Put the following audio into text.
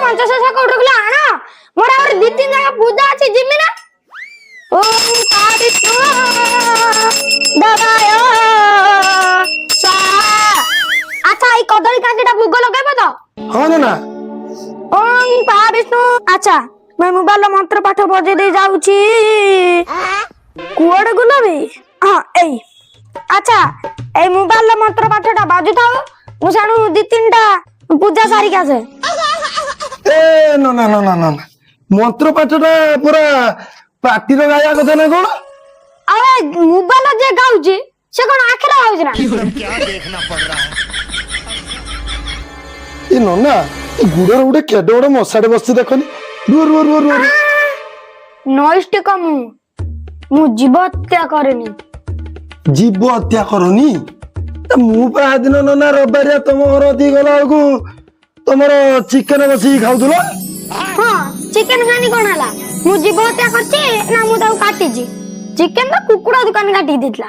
ପଞ୍ଚଶହ କୋଟି କିଲୋ ଆଣ ମୋର ଆହୁରି 2-3 ଜାଗା ପୂଜା ଅଛି ଯିମି ନା ଓಂ କାରିଷ୍ଣ ଦବାୟ ଆଚ୍ଛା ଏଇ କଦଳୀ କାଞ୍ଜିଟା ଭୋଗ ଲଗେଇବ ତ ହଁ ନା ଓಂ କାରିଷ୍ଣ ଆଚ୍ଛା ମୁଁ ମୋବାଇଲ ମନ୍ତ୍ର ପାଠ ବଜେଇ ଦେଇ ଯାଉଛି କୁଆଡେ ଗଲା ବେ ହଁ ଏଇ ଆଚ୍ଛା ଏଇ ମୋବାଇଲ ମନ୍ତ୍ର ପାଠଟା ବାଜୁଥାଉ ମୁଁ ସାଣୁ 2-3ଟା ପୂଜା ସାରିକି ଆସେ ଏ ନା ମନ୍ତ୍ର ପାଠଟା ପୁରା ପାଟିର ଗାଇବା କଥା ନା କଣ ଆରେ ମୋବାଇଲ ଯେ ଗାଉଛି ସେ କଣ ଆଖିରେ ଗାଉଛି ନା ଏ ନନା ଏ ଗୁଡର ଗୋଟେ କେଡେ ବଡ ମଶାଟେ ବସିଛି ଦେଖନି ରୁହ ନଇଷ୍ଟିକ ମୁଁ ଜୀବ ହତ୍ୟା କରେନି ଜୀବ ହତ୍ୟା କରନି ମୁଁ ପା ଦିନ ନନା ରବିବାରିଆ ତମ ଘର ଦେଇ ଗଲା ବେଳକୁ ତମର ଚିକେନ ବସିକି ଖାଉଥିଲ ହଁ ଚିକେନ ଖାନି କଣ ହେଲା ମୁଁ ଜୀବ ହତ୍ୟା କରିଛି ନା ମୁଁ ତାକୁ କାଟିଛି ଚିକେନ ତ କୁକୁଡ଼ା ଦୋକାନ କାଟିକି ଦେଇଥିଲା